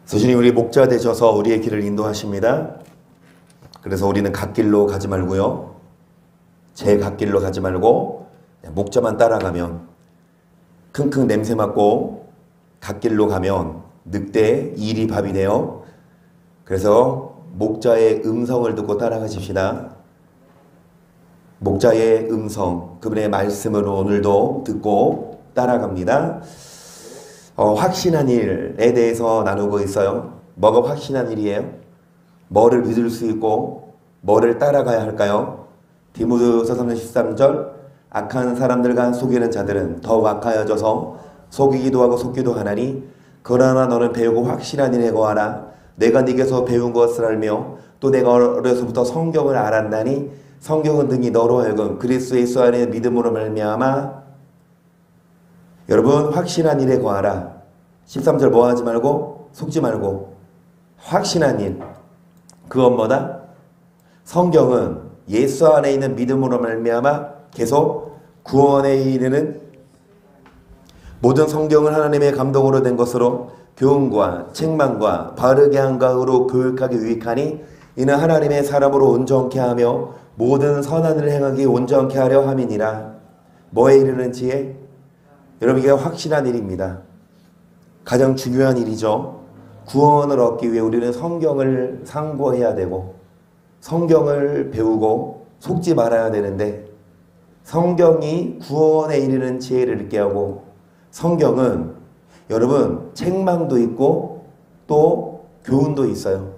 주님 우리 목자 되셔서 우리의 길을 인도하십니다. 그래서 우리는 갓길로 가지 말고요. 제 갓길로 가지 말고 목자만 따라가면 킁킁 냄새 맡고 갓길로 가면 늑대 일이 밥이 돼요. 그래서 목자의 음성을 듣고 따라가십시다. 목자의 음성, 그분의 말씀으로 오늘도 듣고 따라갑니다. 확신한 일에 대해서 나누고 있어요. 뭐가 확신한 일이에요? 뭐를 믿을 수 있고 뭐를 따라가야 할까요? 디모데후서 3장 13절 악한 사람들과 속이는 자들은 더욱 악하여져서 속이기도 하고 속기도 하나니 그러나 너는 배우고 확실한 일에 거하라. 내가 네게서 배운 것을 알며 또 내가 어려서부터 성경을 알았나니 성경은 등이 너로 하여금 그리스도 예수 안에 믿음으로 말미암아 여러분 확신한 일에 거하라. 13절 뭐 하지 말고 속지 말고 확신한 일. 그건 뭐다? 성경은 예수 안에 있는 믿음으로 말미암아 계속 구원에 이르는 모든 성경은 하나님의 감동으로 된 것으로 교훈과 책망과 바르게 한가으로 교육하기 유익하니 이는 하나님의 사람으로 온전케 하며 모든 선한 일을 행하기 온전케 하려 함이니라. 뭐에 이르는 지혜? 여러분 이게 확실한 일입니다. 가장 중요한 일이죠. 구원을 얻기 위해 우리는 성경을 상고해야 되고 성경을 배우고 속지 말아야 되는데 성경이 구원에 이르는 지혜를 얻게 하고 성경은 여러분 책망도 있고 또 교훈도 있어요.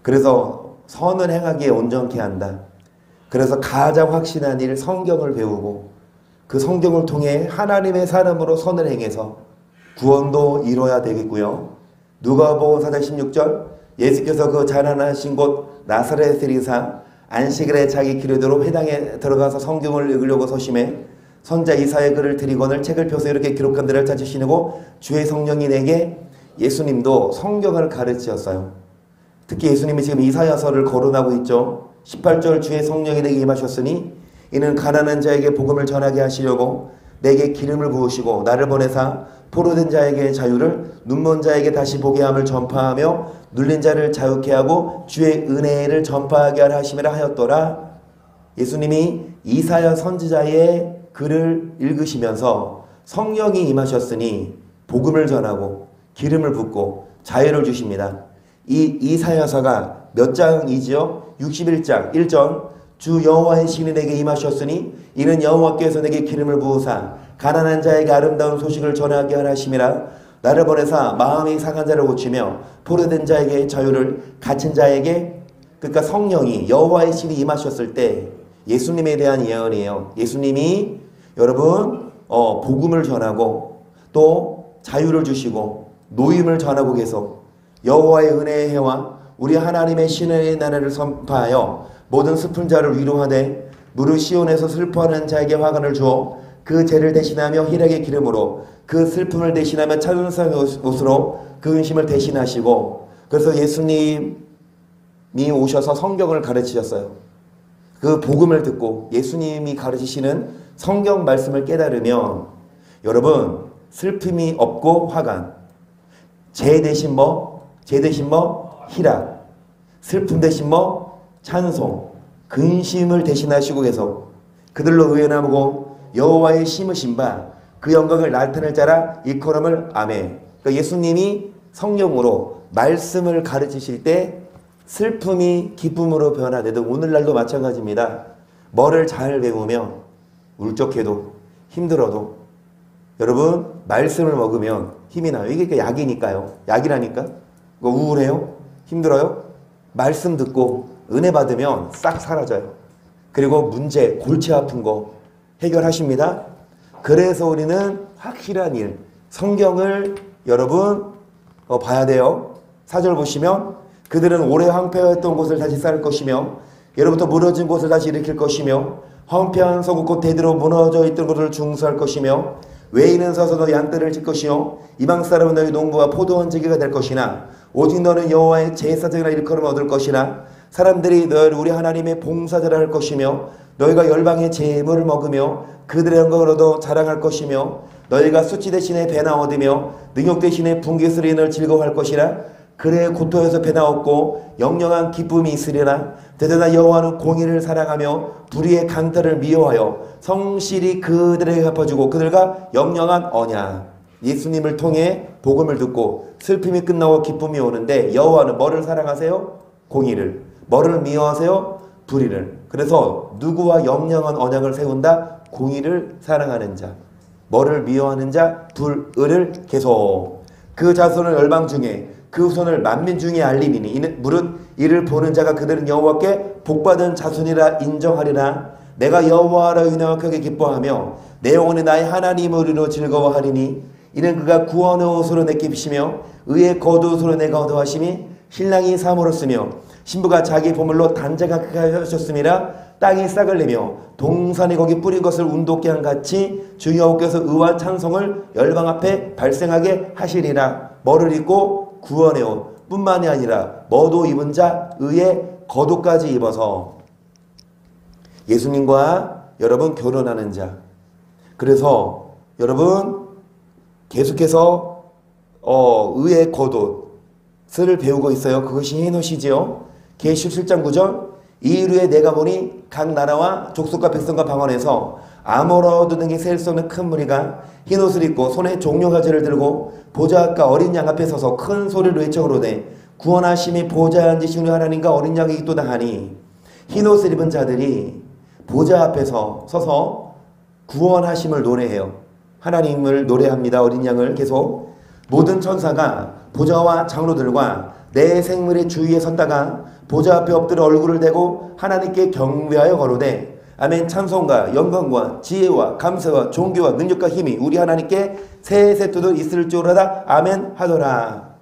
그래서 선을 행하기에 온전케 한다. 그래서 가장 확신한 일 성경을 배우고 그 성경을 통해 하나님의 사람으로 선을 행해서 구원도 이뤄야 되겠고요. 누가복음 4장 16절 예수께서 그 자라나신 곳 나사렛을 이사 안식일에 자기 기르대로 회당에 들어가서 성경을 읽으려고 서심해 선자 이사의 글을 드리거늘 책을 펴서 이렇게 기록한 데를 찾으시고 주의 성령이 내게 예수님도 성경을 가르치셨어요. 특히 예수님이 지금 이사야서를 거론하고 있죠. 18절 주의 성령이 내게 임하셨으니 이는 가난한 자에게 복음을 전하게 하시려고 내게 기름을 부으시고 나를 보내사 포로된 자에게 자유를 눈먼 자에게 다시 보게 함을 전파하며 눌린 자를 자유케 하고 주의 은혜를 전파하게 하라 하심이라 하였더라. 예수님이 이사야 선지자의 글을 읽으시면서 성령이 임하셨으니 복음을 전하고 기름을 붓고 자유를 주십니다. 이 이사야서가 몇 장이지요? 61장 1절 주 여호와의 신이 내게 임하셨으니 이는 여호와께서 내게 기름을 부으사 가난한 자에게 아름다운 소식을 전하게 하라 하심이라. 나를 보내사 마음이 상한 자를 고치며 포로된 자에게 자유를 갇힌 자에게 그러니까 성령이 여호와의 신이 임하셨을 때 예수님에 대한 예언이에요. 예수님이 여러분 복음을 전하고 또 자유를 주시고 노임을 전하고 계속 여호와의 은혜의 해와 우리 하나님의 신의 나라를 선포하여 모든 슬픈 자를 위로하되 무릇 시온에서 슬퍼하는 자에게 화관을 주어 그 죄를 대신하며 희락의 기름으로 그 슬픔을 대신하며 찬송의 옷으로 그 근심을 대신하시고 그래서 예수님이 오셔서 성경을 가르치셨어요. 그 복음을 듣고 예수님이 가르치시는 성경 말씀을 깨달으면 여러분 슬픔이 없고 화관 죄 대신 뭐? 죄 대신 뭐? 희락 슬픔 대신 뭐? 찬송 근심을 대신하시고 계속 그들로 의연하고 여호와의 심으신 바 그 영광을 나타낼 자라 일컬음을 아멘. 그러니까 예수님이 성령으로 말씀을 가르치실 때 슬픔이 기쁨으로 변화되듯 오늘날도 마찬가지입니다. 뭐를 잘 배우면 울적해도 힘들어도 여러분 말씀을 먹으면 힘이 나요. 이게 약이니까요. 약이라니까. 우울해요? 힘들어요? 말씀 듣고 은혜 받으면 싹 사라져요. 그리고 문제, 골치 아픈 거 해결하십니다. 그래서 우리는 확실한 일, 성경을 여러분 봐야 돼요. 4절 보시면 그들은 오래 황폐했던 곳을 다시 쌓을 것이며 예로부터 무너진 곳을 다시 일으킬 것이며 황폐한 서국 곧 대대로 무너져 있던 곳을 중수할 것이며 외인은 서서 너 양떼를 칠 것이요 이방 사람은 너희 농부와 포도원 지기가 될 것이나 오직 너는 여호와의 제사장이라 일컬음을 얻을 것이나 사람들이 너희를 우리 하나님의 봉사자라 할 것이며 너희가 열방의 제물을 먹으며 그들의 영광을 얻어 자랑할 것이며 너희가 수치 대신에 배나 얻으며 능욕 대신에 분깃으로 너를 즐거워할 것이라. 그래 고토에서 배나 얻고 영영한 기쁨이 있으리라. 대전한 여호와는 공의를 사랑하며 불의의 강탈을 미워하여 성실히 그들에게 갚아주고 그들과 영영한 언약. 예수님을 통해 복음을 듣고 슬픔이 끝나고 기쁨이 오는데 여호와는 뭐를 사랑하세요? 공의를. 뭐를 미워하세요? 불의를. 그래서 누구와 영영한 언약을 세운다? 공의를 사랑하는 자. 뭐를 미워하는 자? 불의를 계속. 그 자손을 열방 중에 그 후손을 만민 중에 알리니 무릇 이를 보는 자가 그들은 여호와께 복받은 자손이라 인정하리라. 내가 여호와로 인하여 크게 기뻐하며 내 영혼이 나의 하나님으로 즐거워하리니 이는 그가 구원의 옷으로 내게 입히시며 의의 겉옷으로 내가 얻어하심이 신랑이 사모를 신부가 자기 보물로 단장하게 하셨음이라. 땅이 싹을 내며 동산이 거기 뿌린 것을 운동케 한 같이 주 여호와께서 의와 찬송을 열방 앞에 발생하게 하시리라. 뭐를 입고? 구원의 옷 뿐만이 아니라 뭐도 입은 자 의의 겉옷까지 입어서. 예수님과 여러분 결혼하는 자. 그래서 여러분 계속해서 의의 겉옷을 배우고 있어요. 그것이 흰옷이지요. 계시 17장 9절 이 이후에 내가 보니 각 나라와 족속과 백성과 방언에서 아모라도 등이 셀 수 없는 큰 무리가 흰옷을 입고 손에 종려가지를 들고 보좌과 어린 양 앞에 서서 큰 소리로 외쳐오르되 구원하심이 보좌에 앉으신 우리 하나님과 어린 양이 있도다 하니. 흰옷을 입은 자들이 보좌 앞에서 서서 구원하심을 노래해요. 하나님을 노래합니다. 어린 양을 계속. 모든 천사가 보좌와 장로들과 내 생물의 주위에 섰다가 보좌 앞에 엎드려 얼굴을 대고 하나님께 경배하여 거로되 아멘. 찬송과 영광과 지혜와 감사와 존귀와 능력과 힘이 우리 하나님께 세세토록 있을지어다 아멘 하더라.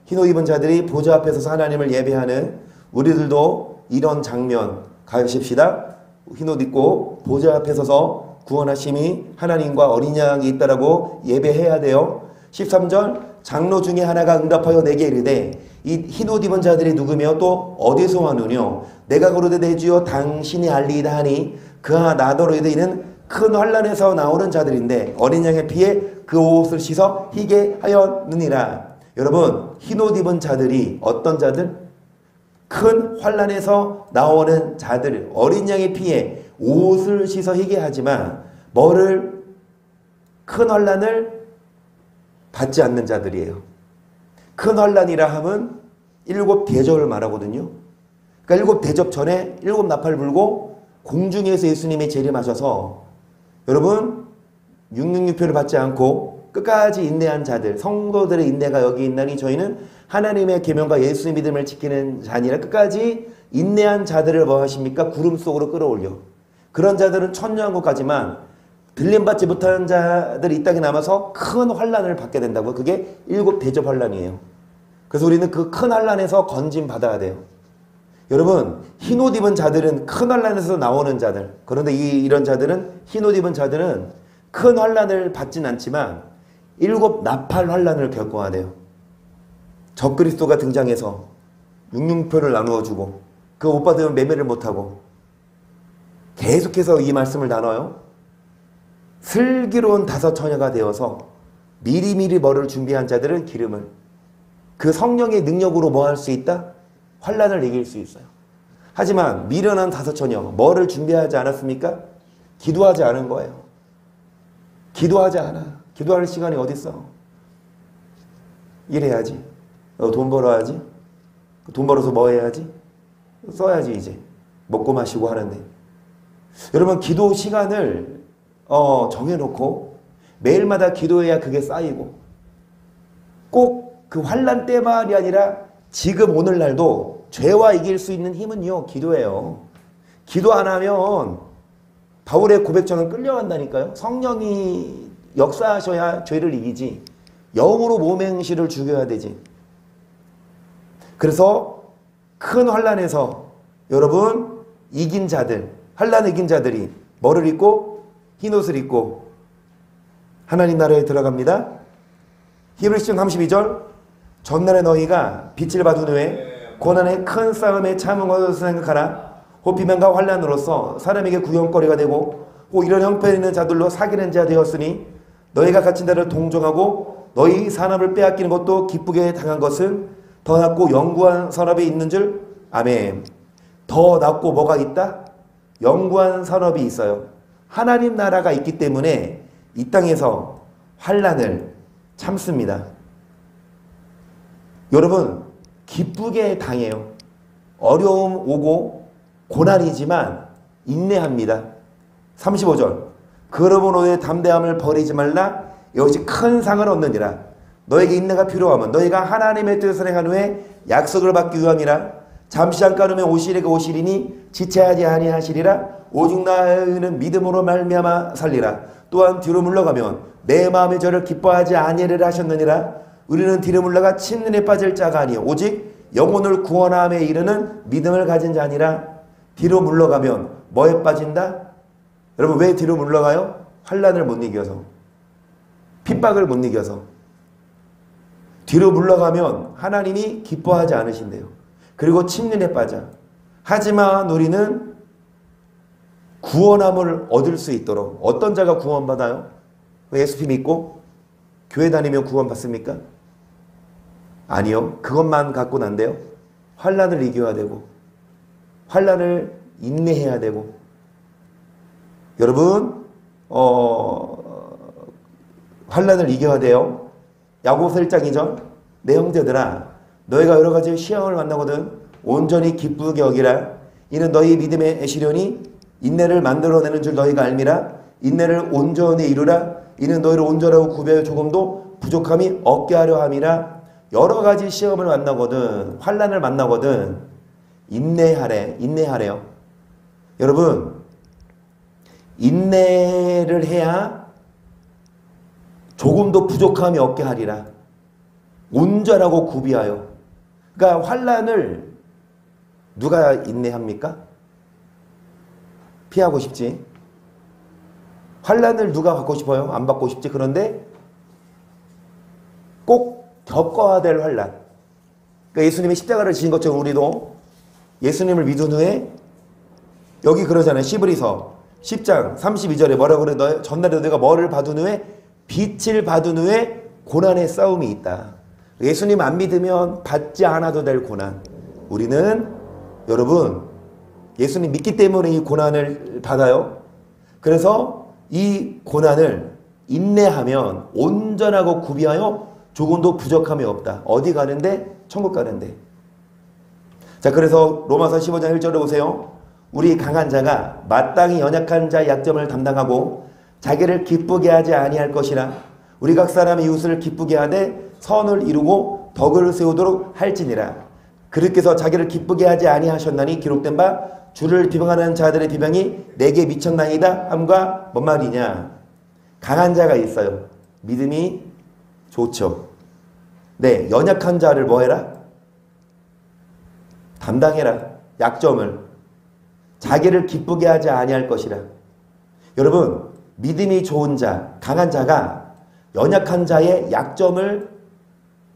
흰옷 입은 자들이 보좌 앞에 서서 하나님을 예배하는 우리들도 이런 장면 가십시다. 흰옷 입고 보좌 앞에 서서 구원하심이 하나님과 어린 양이 있다라고 예배해야 돼요. 13절 장로 중에 하나가 응답하여 내게 이르되 이 흰옷 입은 자들이 누구며 또 어디서 왔느뇨? 내가 그러되 내 주여 당신이 알리이다 하니 그하 나더러 이는 큰 환란에서 나오는 자들인데 어린 양의 피에 그 옷을 씻어 희게 하였느니라. 여러분 흰옷 입은 자들이 어떤 자들? 큰 환란에서 나오는 자들. 어린 양의 피에 옷을 씻어 희게 하지만 뭐를? 큰 환란을 받지 않는 자들이에요. 큰 환란이라 함은 7 대접을 말하거든요. 그러니까 7 대접 전에 7 나팔 불고 공중에서 예수님이 재림하셔서 여러분 666표를 받지 않고 끝까지 인내한 자들, 성도들의 인내가 여기 있나니 저희는 하나님의 계명과 예수의 믿음을 지키는 자니라. 끝까지 인내한 자들을 뭐 하십니까? 구름 속으로 끌어올려. 그런 자들은 천년왕국까지만 들림받지 못하는 자들이 이 땅에 남아서 큰 환란을 받게 된다고요. 그게 7 대접 환란이에요. 그래서 우리는 그 큰 환란에서 건짐 받아야 돼요. 여러분 흰옷 입은 자들은 큰 환란에서 나오는 자들. 그런데 이런 자들은 흰옷 입은 자들은 큰 환란을 받진 않지만 7 나팔 환란을 겪어야 돼요. 적그리스도가 등장해서 666표를 나누어주고 그 못 받으면 매매를 못하고 계속해서 이 말씀을 나눠요. 슬기로운 5 처녀가 되어서 미리미리 뭐를 준비한 자들은 기름을. 그 성령의 능력으로 뭐 할 수 있다? 환란을 이길 수 있어요. 하지만 미련한 5 처녀 뭐를 준비하지 않았습니까? 기도하지 않은 거예요. 기도하지 않아. 기도할 시간이 어딨어? 일해야지. 돈 벌어야지. 돈 벌어서 뭐 해야지? 써야지. 이제 먹고 마시고 하는데 여러분 기도 시간을 정해놓고 매일마다 기도해야 그게 쌓이고 꼭 그 환란 때만이 아니라 지금 오늘날도 죄와 이길 수 있는 힘은요 기도예요. 기도 안 하면 바울의 고백처럼 끌려간다니까요. 성령이 역사하셔야 죄를 이기지 영으로 몸의 행실을 죽여야 되지. 그래서 큰 환란에서 여러분 이긴 자들, 환란을 이긴 자들이 뭐를 입고? 흰옷을 입고 하나님 나라에 들어갑니다. 히브리서 32절 전날에 너희가 빛을 받은 후에 고난의 큰 싸움에 참은 것을 생각하라. 혹 비명과 환란으로서 사람에게 구경거리가 되고 혹 이런 형편에 있는 자들로 사귀는 자 되었으니 너희가 갇힌 자를 동정하고 너희 산업을 빼앗기는 것도 기쁘게 당한 것은 더 낫고 영구한 산업이 있는 줄. 아멘. 더 낫고 뭐가 있다? 영구한 산업이 있어요. 하나님 나라가 있기 때문에 이 땅에서 환난을 참습니다. 여러분 기쁘게 당해요. 어려움 오고 고난이지만 인내합니다. 35절 그러므로 너의 담대함을 버리지 말라. 이것이 큰 상을 얻느니라. 너에게 인내가 필요하면 너희가 하나님의 뜻을 행한 후에 약속을 받기 위함이라. 잠시 잠깐 후면 오시리가 오시리니 지체하지 아니하시리라. 오직 너희는 믿음으로 말미암아 살리라. 또한 뒤로 물러가면 내 마음이 저를 기뻐하지 아니하리라 하셨느니라. 우리는 뒤로 물러가 침륜에 빠질 자가 아니요 오직 영혼을 구원함에 이르는 믿음을 가진 자니라. 뒤로 물러가면 뭐에 빠진다? 여러분 왜 뒤로 물러가요? 환난을 못 이겨서, 핍박을 못 이겨서. 뒤로 물러가면 하나님이 기뻐하지 않으신대요. 그리고 침륜에 빠져. 하지만 우리는 구원함을 얻을 수 있도록. 어떤 자가 구원받아요? 예수 믿고 교회 다니면 구원받습니까? 아니요. 그것만 갖고는 안 돼요. 환난을 이겨야 되고 환난을 인내해야 되고. 여러분 환난을 이겨야 돼요. 야고보서 1장 2절 내 형제들아 너희가 여러 가지 시험을 만나거든 온전히 기쁘게 여기라. 이는 너희 믿음의 시련이 인내를 만들어내는 줄 너희가 알미라. 인내를 온전히 이루라. 이는 너희를 온전하고 구별하여 조금도 부족함이 없게 하려 함이라. 여러 가지 시험을 만나거든 환난을 만나거든 인내하래요. 여러분 인내를 해야 조금도 부족함이 없게 하리라. 온전하고 구비하여. 그러니까 환난을 누가 인내합니까? 피하고 싶지. 환난을 누가 받고 싶어요? 안 받고 싶지. 그런데 꼭 겪어야 될 환난. 그러니까 예수님이 십자가를 지신 것처럼 우리도 예수님을 믿은 후에 여기 그러잖아요. 시브리서 10장 32절에 뭐라고 그래? 전날에 너희가 뭐를 받은 후에 빛을 받은 후에 고난의 싸움이 있다. 예수님 안 믿으면 받지 않아도 될 고난. 우리는 여러분 예수님 믿기 때문에 이 고난을 받아요. 그래서 이 고난을 인내하면 온전하고 구비하여 조금도 부족함이 없다. 어디 가는데? 천국 가는데. 자, 그래서 로마서 15장 1절에 보세요. 우리 강한 자가 마땅히 연약한 자의 약점을 담당하고 자기를 기쁘게 하지 아니할 것이라. 우리 각 사람이 이웃을 기쁘게 하되 선을 이루고 덕을 세우도록 할지니라. 그리스도께서 자기를 기쁘게 하지 아니하셨나니 기록된 바 주를 비방하는 자들의 비방이 내게 미쳤나이다 함과 뭔 말이냐. 강한 자가 있어요. 믿음이 좋죠. 네, 연약한 자를 뭐 해라? 담당해라. 약점을. 자기를 기쁘게 하지 아니할 것이라. 여러분 믿음이 좋은 자, 강한 자가 연약한 자의 약점을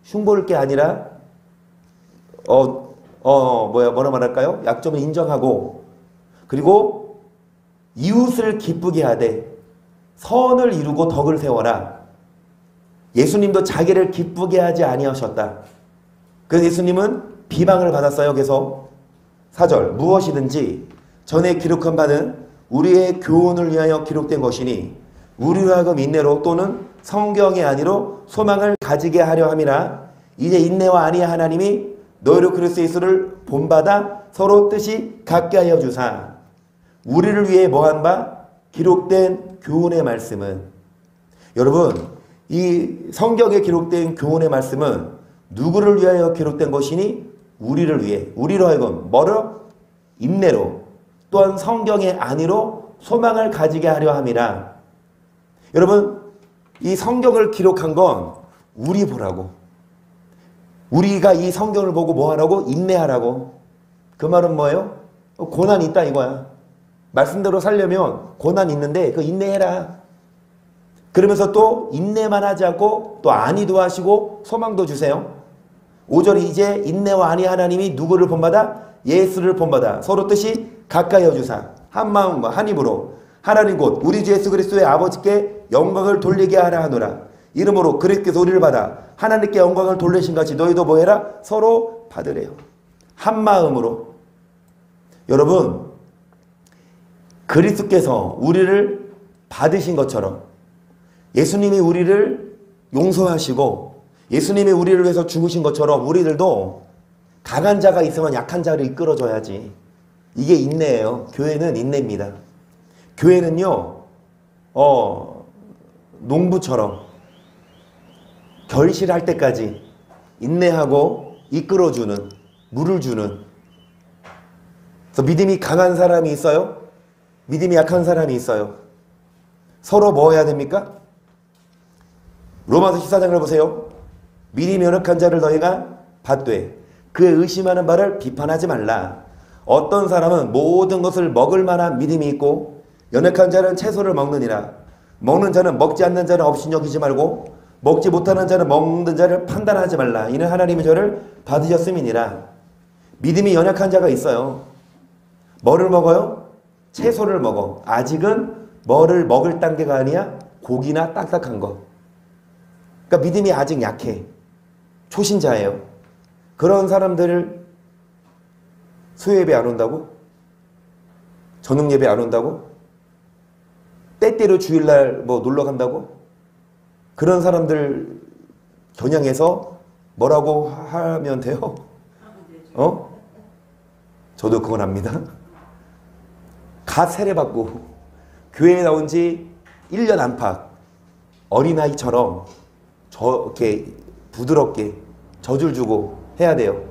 흉볼 게 아니라 뭐라 말할까요? 약점을 인정하고 그리고 이웃을 기쁘게 하되 선을 이루고 덕을 세워라. 예수님도 자기를 기쁘게 하지 아니하셨다. 그래서 예수님은 비방을 받았어요. 그래서 4절 무엇이든지 전에 기록한 바는 우리의 교훈을 위하여 기록된 것이니 우리로 하여금 인내로 또는 성경의 안위로 소망을 가지게 하려 함이라. 이제 인내와 안위의 하나님이 너희로 그리스도 예수를 본받아 서로 뜻이 같게 하여 주사. 우리를 위해 뭐한 바 기록된 교훈의 말씀은, 여러분 이 성경에 기록된 교훈의 말씀은 누구를 위하여 기록된 것이니 우리를 위해, 우리로 하여금 뭐로? 인내로 또한 성경의 안위로 소망을 가지게 하려 함이라. 여러분 이 성경을 기록한 건 우리 보라고, 우리가 이 성경을 보고 뭐 하라고? 인내하라고. 그 말은 뭐예요? 고난이 있다 이거야. 말씀대로 살려면 고난이 있는데 그 인내해라. 그러면서 또 인내만 하지 않고 또 안위도 하시고 소망도 주세요. 5절에 이제 인내와 안위 하나님이 누구를 본받아? 예수를 본받아 서로 뜻이 가까이 해주사 한 마음과 한 입으로 하나님 곧 우리 주 예수 그리스도의 아버지께 영광을 돌리게 하라 하노라. 이러므로 그리스도께서 우리를 받아 하나님께 영광을 돌리신 같이 너희도 뭐 해라? 서로 받으래요. 한 마음으로. 여러분, 그리스도께서 우리를 받으신 것처럼 예수님이 우리를 용서하시고 예수님이 우리를 위해서 죽으신 것처럼 우리들도 강한 자가 있으면 약한 자를 이끌어줘야지. 이게 인내예요. 교회는 인내입니다. 교회는요, 농부처럼 결실할 때까지 인내하고 이끌어주는, 물을 주는. 그래서 믿음이 강한 사람이 있어요. 믿음이 약한 사람이 있어요. 서로 뭐 해야 됩니까? 로마서 14장을 보세요. 미리 면역한 자를 너희가 받되 그의 의심하는 바를 비판하지 말라. 어떤 사람은 모든 것을 먹을 만한 믿음이 있고 연약한 자는 채소를 먹느니라. 먹는 자는 먹지 않는 자는 없이 여기지 말고 먹지 못하는 자는 먹는 자를 판단하지 말라. 이는 하나님이 저를 받으셨음이니라. 믿음이 연약한 자가 있어요. 뭐를 먹어요? 채소를 먹어. 아직은 뭐를 먹을 단계가 아니야? 고기나 딱딱한 거. 그러니까 믿음이 아직 약해. 초신자예요. 그런 사람들을 수요예배 안 온다고? 저녁예배 안 온다고? 때때로 주일날 뭐 놀러 간다고? 그런 사람들 겨냥해서 뭐라고 하면 돼요? 저도 그건 압니다. 갓 세례받고 교회에 나온 지 1년 안팎 어린아이처럼 이렇게 부드럽게 젖을 주고 해야 돼요.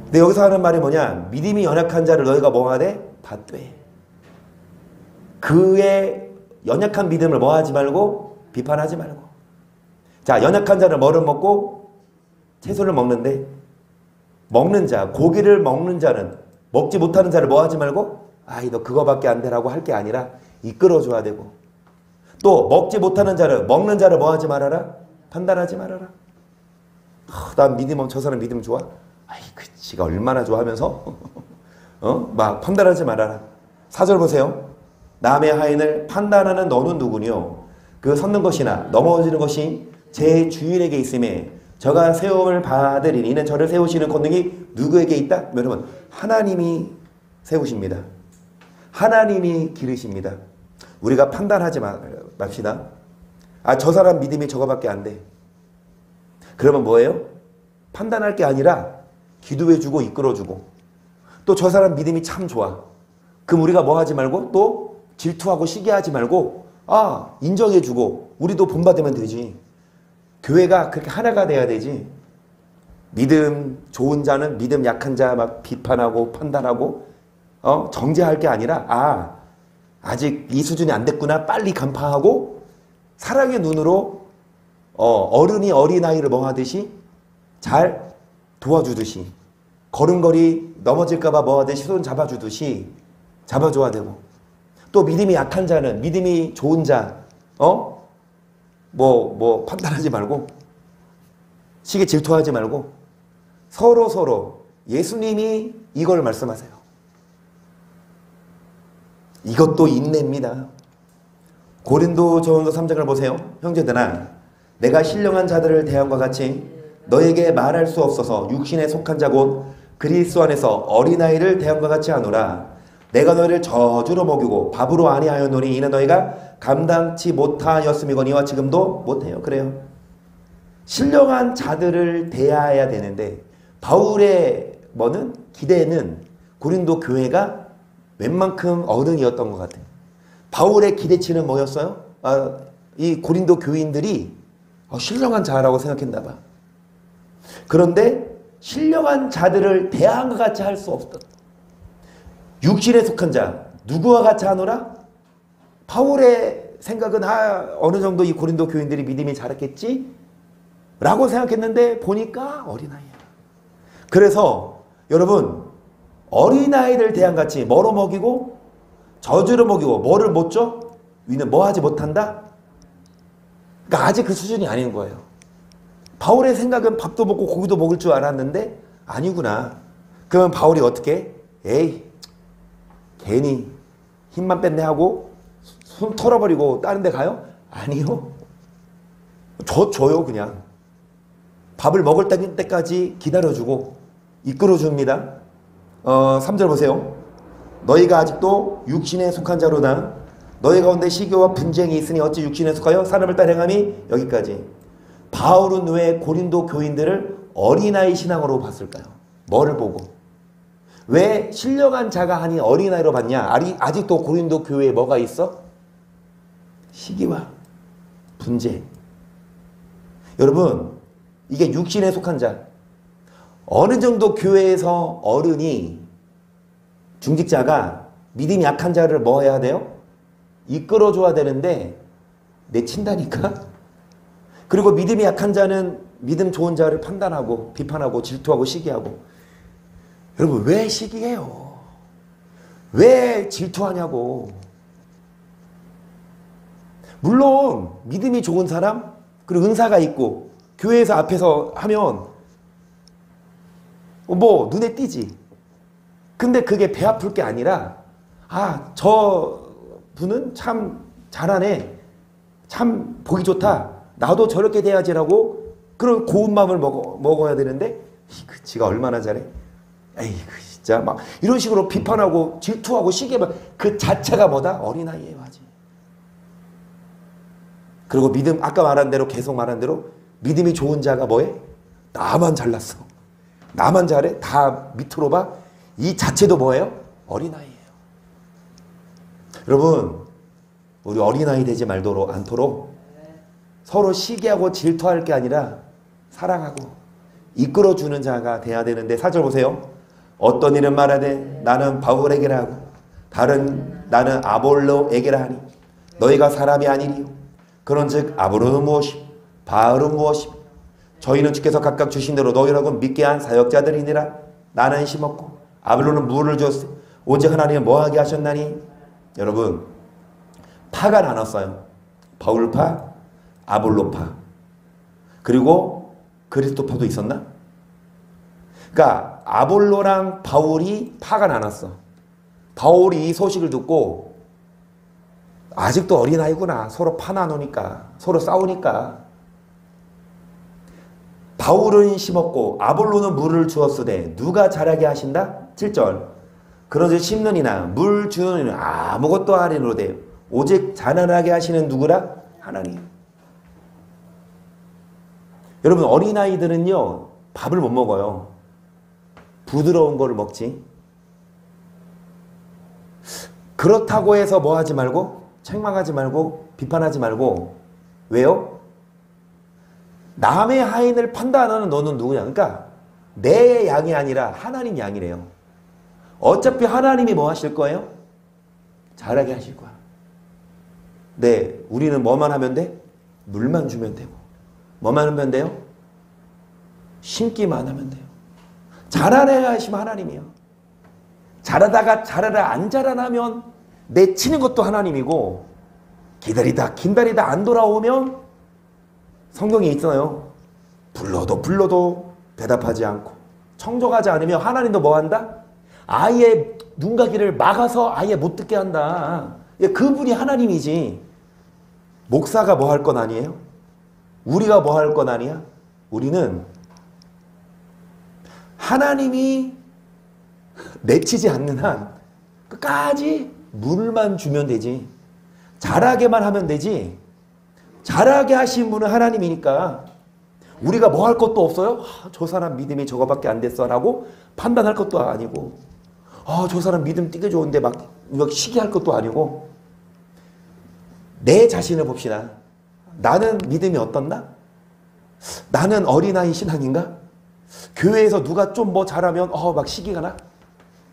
근데 여기서 하는 말이 뭐냐? 믿음이 연약한 자를 너희가 뭐 하되? 받되. 그의 연약한 믿음을 뭐 하지 말고? 비판하지 말고. 자, 연약한 자는 뭐를 먹고? 채소를 먹는데 먹는 자, 고기를 먹는 자는 먹지 못하는 자를 뭐 하지 말고? 아이 너 그거밖에 안 되라고 할 게 아니라 이끌어줘야 되고 또 먹지 못하는 자를 먹는 자를 뭐 하지 말아라? 판단하지 말아라. 난 믿음, 저 사람 믿음 좋아? 아이 그 지가 얼마나 좋아하면서 막 판단하지 말아라. 4절 보세요. 남의 하인을 판단하는 너는 누구뇨? 그 섰는 것이나 넘어지는 것이 제 주인에게 있음에 저가 세움을 받으리니 이는 저를 세우시는 권능이 누구에게 있다? 여러분 하나님이 세우십니다. 하나님이 기르십니다. 우리가 판단하지 맙시다. 아, 저 사람 믿음이 저거밖에 안 돼. 그러면 뭐예요? 판단할 게 아니라 기도해주고 이끌어주고 또 저 사람 믿음이 참 좋아. 그럼 우리가 뭐 하지 말고 또 질투하고 시기하지 말고 인정해주고 우리도 본받으면 되지. 교회가 그렇게 하나가 돼야 되지. 믿음 좋은 자는 믿음 약한 자 막 비판하고 판단하고 정죄할 게 아니라 아직 이 수준이 안 됐구나 빨리 간파하고 사랑의 눈으로 어른이 어린아이를 뭐 하듯이 잘 도와주듯이 걸음걸이 넘어질까 봐 뭐 하듯이 손 잡아주듯이 잡아줘야 되고 또 믿음이 약한 자는 믿음이 좋은 자 뭐 판단하지 말고 시기 질투하지 말고 서로 예수님이 이걸 말씀하세요. 이것도 인내입니다. 고린도전서 3장을 보세요. 형제들아 내가 신령한 자들을 대함과 같이 너에게 말할 수 없어서 육신에 속한 자 곧 그리스도 안에서 어린아이를 대함과 같이 하노라. 내가 너희를 저주로 먹이고 밥으로 아니하였노니 이는 너희가 감당치 못하였음이거니와 지금도 못해요. 그래요. 신령한 자들을 대해야 되는데 바울의 기대는 고린도 교회가 웬만큼 어른이었던 것 같아요. 바울의 기대치는 뭐였어요? 이 고린도 교인들이 신령한 자라고 생각했나 봐. 그런데 신령한 자들을 대항과 같이 할 수 없다. 육신에 속한 자 누구와 같이 하노라? 바울의 생각은 어느 정도 이 고린도 교인들이 믿음이 자랐겠지? 라고 생각했는데 보니까 어린아이야. 그래서 여러분 어린아이들 대항같이 뭐로 먹이고 저주로 먹이고 뭐를 못 줘? 위는 뭐 하지 못한다? 그러니까 아직 그 수준이 아닌 거예요. 바울의 생각은 밥도 먹고 고기도 먹을 줄 알았는데 아니구나. 그러면 바울이 어떻게? 에이 괜히 힘만 뺐네 하고 손 털어버리고 다른 데 가요? 아니요. 줘요 그냥. 밥을 먹을 때까지 기다려주고 이끌어줍니다. 3절 보세요. 너희가 아직도 육신에 속한 자로다. 너희 가운데 시기와 분쟁이 있으니 어찌 육신에 속하여 사람을 따라 행함이. 여기까지. 바울은 왜 고린도 교인들을 어린아이 신앙으로 봤을까요? 뭐를 보고? 왜 신령한 자가 하니 어린아이로 봤냐? 아직도 고린도 교회에 뭐가 있어? 시기와 분쟁. 여러분, 이게 육신에 속한 자. 어느 정도 교회에서 어른이, 중직자가 믿음이 약한 자를 뭐 해야 돼요? 이끌어줘야 되는데 내친다니까? 그리고 믿음이 약한 자는 믿음 좋은 자를 판단하고 비판하고 질투하고 시기하고. 여러분, 왜 시기해요? 왜 질투하냐고. 물론 믿음이 좋은 사람, 그리고 은사가 있고 교회에서 앞에서 하면 뭐 눈에 띄지. 근데 그게 배 아플 게 아니라, 아, 저 분은 참 잘하네, 참 보기 좋다, 나도 저렇게 돼야지라고 그런 고운 마음을 먹어야 되는데, 그 지가 얼마나 잘해? 에이, 진짜 막 이런 식으로 비판하고 질투하고 시기하면 그 자체가 뭐다? 어린아이예요 아직. 그리고 믿음, 아까 말한 대로, 계속 말한 대로 믿음이 좋은 자가 뭐해? 나만 잘났어, 나만 잘해, 다 밑으로 봐. 이 자체도 뭐예요? 어린아이예요. 여러분, 우리 어린아이 되지 말도록 않도록 서로 시기하고 질투할 게 아니라 사랑하고 이끌어주는 자가 돼야 되는데, 4절 보세요. 어떤 이는 말하되 나는 바울에게라 하고 다른 나는 아볼로에게라 하니 너희가 사람이 아니리요. 그런즉 아볼로는 무엇이요 바울은 무엇이요 저희는 주께서 각각 주신 대로 너희라고 믿게 한 사역자들이니라. 나는 심었고 아볼로는 물을 주었어 오직 하나님은 뭐하게 하셨나니. 여러분, 파가 나눴어요. 바울파, 아볼로파, 그리고 그리스도파도 있었나? 그러니까 아볼로랑 바울이 파가 나눴어. 바울이 이 소식을 듣고 아직도 어린아이구나, 서로 파 나누니까, 서로 싸우니까. 바울은 심었고 아볼로는 물을 주었으되 누가 자라게 하신다? 7절. 그런즉 심는 이나 물 주는 이는 아무것도 아니로되 오직 자라나게 하시는 누구라? 하나님. 여러분, 어린아이들은요 밥을 못 먹어요. 부드러운 거를 먹지. 그렇다고 해서 뭐 하지 말고, 책망하지 말고, 비판하지 말고. 왜요? 남의 하인을 판단하는 너는 누구냐? 그러니까 내 양이 아니라 하나님 양이래요. 어차피 하나님이 뭐 하실 거예요? 잘하게 하실 거야. 네, 우리는 뭐만 하면 돼? 물만 주면 되고. 뭐만 하면 돼요? 심기만 하면 돼요. 자라나야 하시면 하나님이에요. 자라다가 자라다 안 자라나면 내치는 것도 하나님이고, 기다리다 안 돌아오면 성경에 있어요. 불러도 대답하지 않고 청종하지 않으면 하나님도 뭐 한다? 아예 눈가기를 막아서 아예 못 듣게 한다. 그분이 하나님이지. 목사가 뭐 할 건 아니에요? 우리가 뭐 할 건 아니야? 우리는 하나님이 내치지 않는 한 끝까지 물만 주면 되지. 자라게만 하면 되지. 자라게 하신 분은 하나님이니까 우리가 뭐 할 것도 없어요. 저 사람 믿음이 저거밖에 안 됐어 라고 판단할 것도 아니고, 저 사람 믿음 되게 좋은데 막 시기할 것도 아니고, 내 자신을 봅시다. 나는 믿음이 어떻나? 나는 어린아이 신앙인가? 교회에서 누가 좀 뭐 잘하면 막 시기가 나?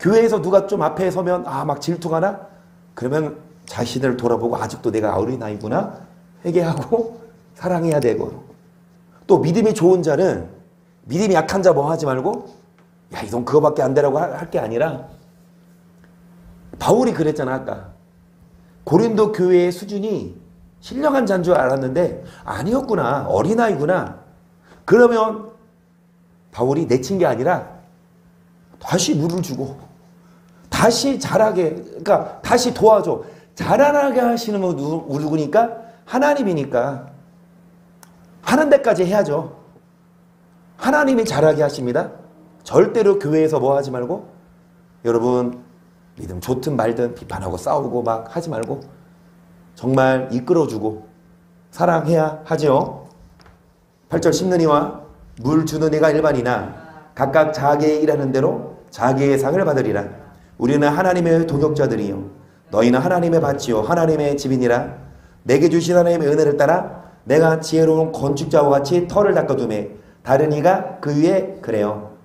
교회에서 누가 좀 앞에 서면 막 질투가 나? 그러면 자신을 돌아보고 아직도 내가 어린아이구나? 회개하고 사랑해야 되고. 또 믿음이 좋은 자는 믿음이 약한 자 뭐 하지 말고, 야, 이건 그거밖에 안 되라고 할 게 아니라, 바울이 그랬잖아 아까. 고린도 교회의 수준이 신령한 자인 줄 알았는데 아니었구나, 어린아이구나. 그러면 바울이 내친 게 아니라 다시 물을 주고 다시 자라게, 그러니까 다시 도와줘. 자라나게 하시는 분 누구니까? 하나님이니까 하는 데까지 해야죠. 하나님이 자라게 하십니다. 절대로 교회에서 뭐 하지 말고, 여러분 믿음 좋든 말든 비판하고 싸우고 막 하지 말고 정말 이끌어주고 사랑해야 하죠. 8절 심는 이와 물 주는 이가 일반이나 각각 자기의 일하는 대로 자기의 상을 받으리라. 우리는 하나님의 동역자들이요 너희는 하나님의 밭이요 하나님의 집이니라. 내게 주신 하나님의 은혜를 따라 내가 지혜로운 건축자와 같이 터를 닦아두매 다른 이가 그 위에 그래요.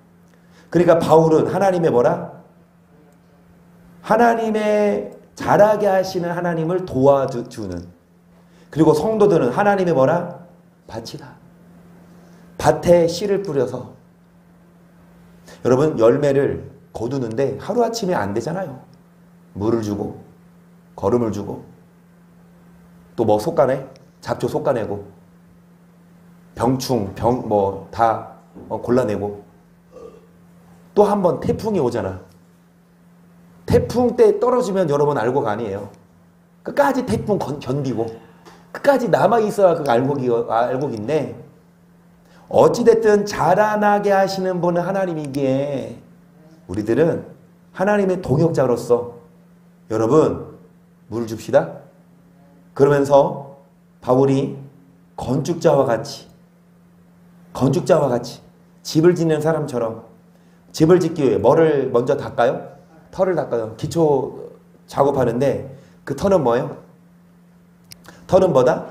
그러니까 바울은 하나님의 뭐라? 하나님의 자라게 하시는 하나님을 도와주는, 그리고 성도들은 하나님의 뭐라? 밭이다. 밭에 씨를 뿌려서 여러분 열매를 거두는데 하루아침에 안 되잖아요. 물을 주고 거름을 주고 또 뭐 솎아내? 잡초 솎아내고 병충 병 뭐 다 골라내고 또 한 번 태풍이 오잖아. 태풍 때 떨어지면 여러분 알곡 아니에요. 끝까지 태풍 견디고 끝까지 남아있어야 그 알곡인데, 어찌됐든 자라나게 하시는 분은 하나님이기에 우리들은 하나님의 동역자로서 여러분 물을 줍시다. 그러면서 바울이 건축자와 같이 집을 짓는 사람처럼, 집을 짓기 위해 뭐를 먼저 닦아요? 터를 닦아요. 기초 작업하는데 그 터는 뭐예요? 터는 뭐다?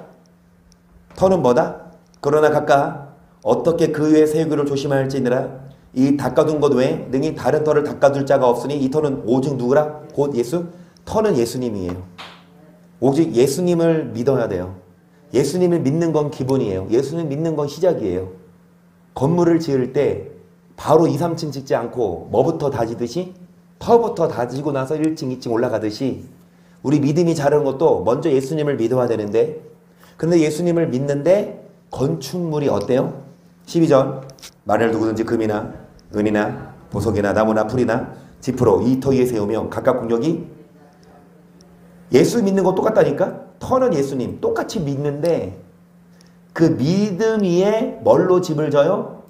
그러나 각각 어떻게 그 위에 세우기를 조심할지니라. 이 닦아둔 것 외에 능히 다른 터를 닦아둘 자가 없으니 이 터는 오직 누구라? 곧 예수? 터는 예수님이에요. 오직 예수님을 믿어야 돼요. 예수님을 믿는 건 기본이에요. 예수님 믿는 건 시작이에요. 건물을 지을 때 바로 2, 3층 짓지 않고 뭐부터 다지듯이 터부터 다지고 나서 1층, 2층 올라가듯이 우리 믿음이 자라는 것도 먼저 예수님을 믿어야 되는데, 근데 예수님을 믿는데 건축물이 어때요? 12절 만일 누구든지 금이나 은이나 보석이나 나무나 풀이나 지프로 이 터 위에 세우면 각각 공력이, 예수 믿는 거 똑같다니까? 터는 예수님 똑같이 믿는데 그 믿음 위에 뭘로 집을 져요?